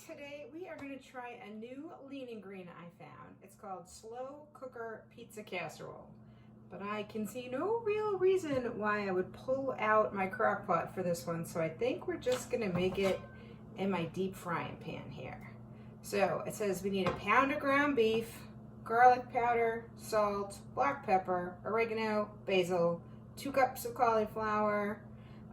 Today we are going to try a new lean ingredient I found. It's called slow cooker pizza casserole. But I can see no real reason why I would pull out my crock pot for this one, so I think we're just going to make it in my deep frying pan here. So it says we need a pound of ground beef, garlic powder, salt, black pepper, oregano, basil, 2 cups of cauliflower,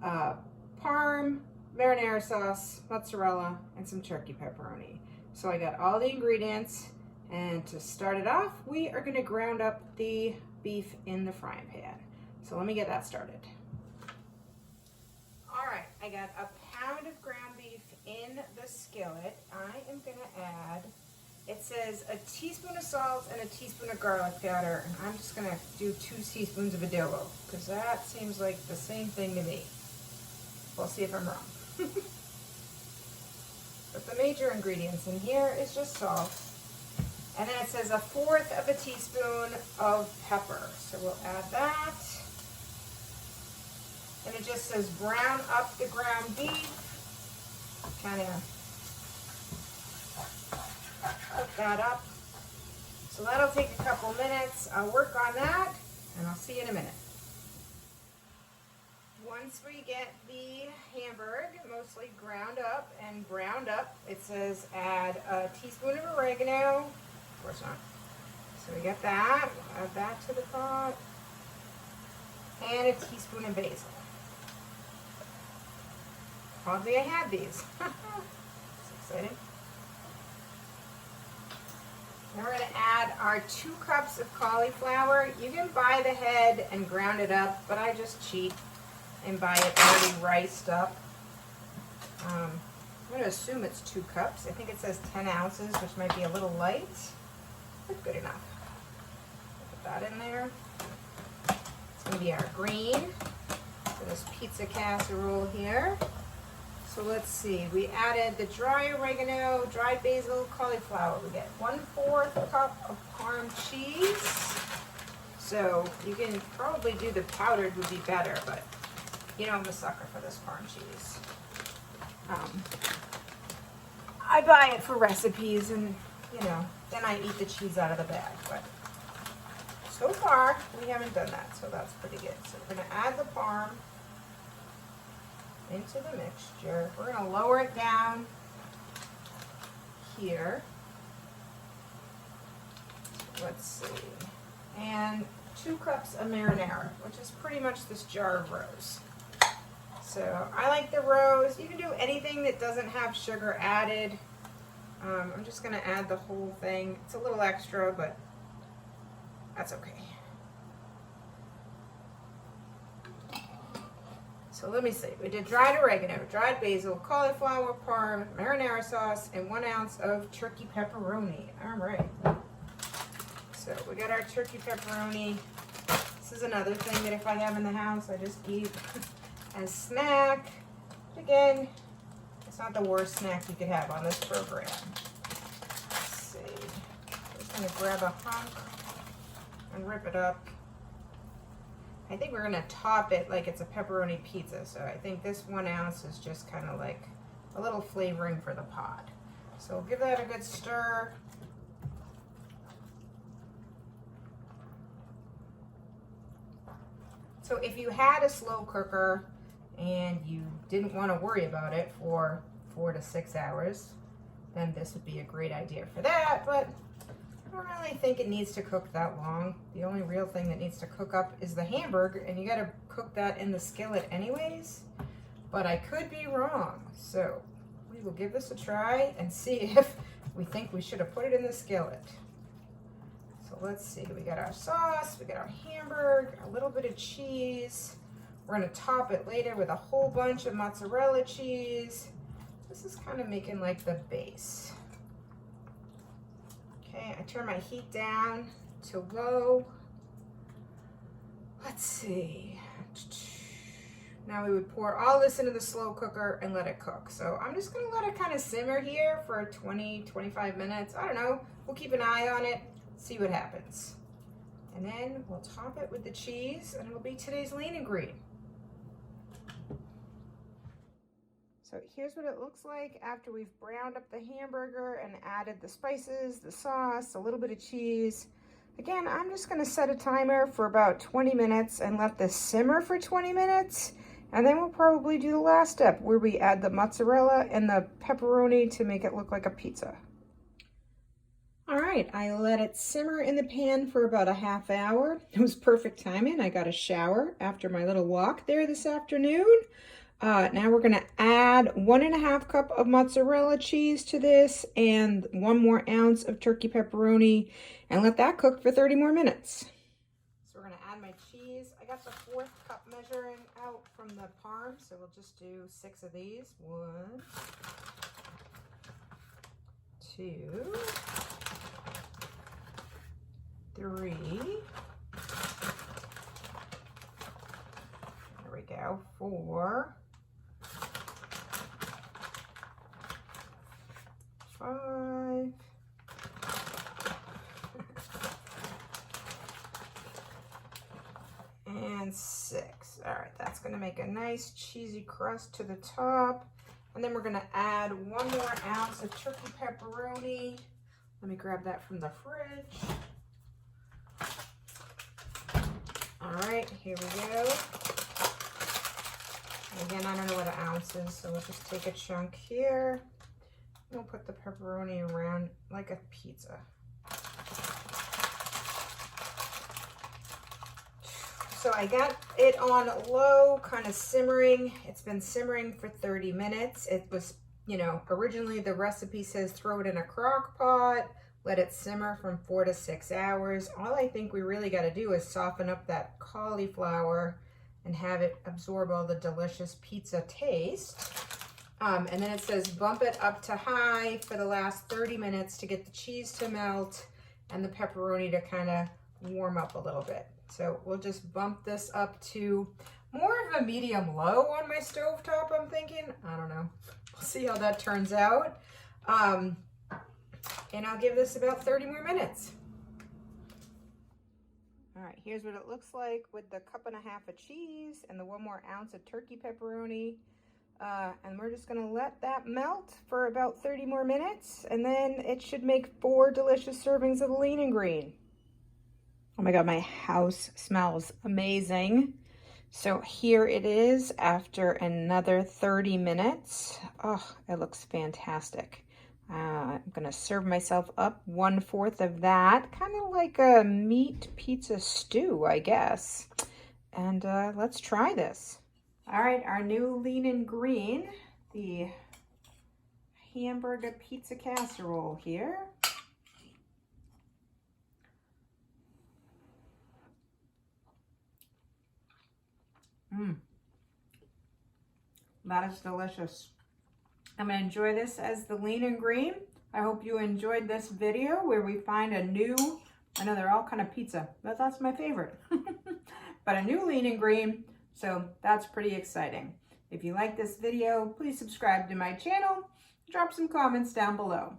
parm, marinara sauce, mozzarella, and some turkey pepperoni. So I got all the ingredients, and to start it off, we are going to ground up the beef in the frying pan. So let me get that started. All right, I got a pound of ground beef in the skillet. I am going to add, it says a teaspoon of salt and a teaspoon of garlic powder, and I'm just going to do 2 teaspoons of adobo because that seems like the same thing to me. We'll see if I'm wrong. But the major ingredients in here is just salt, and then it says 1/4 of a teaspoon of pepper, so we'll add that. And it just says brown up the ground beef, kind of cook that up. So that'll take a couple minutes. I'll work on that and I'll see you in a minute. Once we get the hamburg mostly ground up and browned up, it says add a teaspoon of oregano. Of course not. So we get that. We'll add that to the pot. And a teaspoon of basil. Oddly, I had these. It's exciting. Now we're going to add our 2 cups of cauliflower. You can buy the head and ground it up, but I just cheat and buy it already riced up. I'm going to assume it's 2 cups. I think it says 10 ounces, which might be a little light, but good enough. Put that in there. It's going to be our green for this pizza casserole here. So let's see, we added the dry oregano, dry basil, cauliflower. We get 1/4 cup of parm cheese. So you can probably do the powdered would be better, but you know I'm a sucker for this parm cheese. I buy it for recipes and, you know, then I eat the cheese out of the bag. But so far, we haven't done that, so that's pretty good. So we're going to add the parm into the mixture. We're going to lower it down here. Let's see. And 2 cups of marinara, which is pretty much this jar of rose. So I like the rose. You can do anything that doesn't have sugar added. I'm just going to add the whole thing. It's a little extra, but that's okay. So let me see. We did dried oregano, dried basil, cauliflower, parm, marinara sauce, and 1 ounce of turkey pepperoni. All right. So we got our turkey pepperoni. This is another thing that if I have in the house, I just eat as snack. But again, it's not the worst snack you could have on this program. Let's see. I'm just going to grab a hunk and rip it up. I think we're going to top it like it's a pepperoni pizza. So I think this 1 ounce is just kind of like a little flavoring for the pod. So we'll give that a good stir. So if you had a slow cooker and you didn't want to worry about it for 4 to 6 hours, then this would be a great idea for that, but I don't really think it needs to cook that long. The only real thing that needs to cook up is the hamburger, and you got to cook that in the skillet anyways, but I could be wrong. So we will give this a try and see if we think we should have put it in the skillet. So let's see, we got our sauce, we got our hamburger, a little bit of cheese. We're going to top it later with a whole bunch of mozzarella cheese. This is kind of making like the base. Okay, I turn my heat down to low. Let's see. Now we would pour all this into the slow cooker and let it cook. So I'm just going to let it kind of simmer here for 20, 25 minutes. I don't know. We'll keep an eye on it, see what happens. And then we'll top it with the cheese, and it'll be today's lean ingredient. So here's what it looks like after we've browned up the hamburger and added the spices, the sauce, a little bit of cheese. Again, I'm just gonna set a timer for about 20 minutes and let this simmer for 20 minutes. And then we'll probably do the last step where we add the mozzarella and the pepperoni to make it look like a pizza. All right, I let it simmer in the pan for about a half hour. It was perfect timing. I got a shower after my little walk there this afternoon. Now we're gonna add 1.5 cups of mozzarella cheese to this and 1 more ounce of turkey pepperoni and let that cook for 30 more minutes. So we're gonna add my cheese. I got the 4th cup measuring out from the parm, so we'll just do 6 of these. 1, 2, 3. There we go. 4. 5. And 6. All right, that's gonna make a nice cheesy crust to the top. And then we're gonna add 1 more ounce of turkey pepperoni. Let me grab that from the fridge. All right, here we go. Again, I don't know what an ounce is, so let's just take a chunk here. We'll put the pepperoni around like a pizza. So I got it on low, kind of simmering. It's been simmering for 30 minutes. It was, you know, originally the recipe says throw it in a crock pot, let it simmer from 4 to 6 hours. All I think we really got to do is soften up that cauliflower and have it absorb all the delicious pizza taste. And then it says bump it up to high for the last 30 minutes to get the cheese to melt and the pepperoni to kind of warm up a little bit. So we'll just bump this up to more of a medium low on my stovetop, I'm thinking. I don't know. We'll see how that turns out. And I'll give this about 30 more minutes. All right, here's what it looks like with the 1.5 cups of cheese and the 1 more ounce of turkey pepperoni. And we're just gonna let that melt for about 30 more minutes, and then it should make 4 delicious servings of lean and green. Oh my God, my house smells amazing. So here it is after another 30 minutes. Oh, it looks fantastic. I'm gonna serve myself up 1/4 of that, kind of like a meat pizza stew, I guess. And let's try this. All right, our new lean and green, the hamburger pizza casserole here. That is delicious. I'm gonna enjoy this as the lean and green. I hope you enjoyed this video where we find a new, I know they're all kind of pizza, but that's my favorite. But a new lean and green, so that's pretty exciting. If you like this video, please subscribe to my channel, drop some comments down below.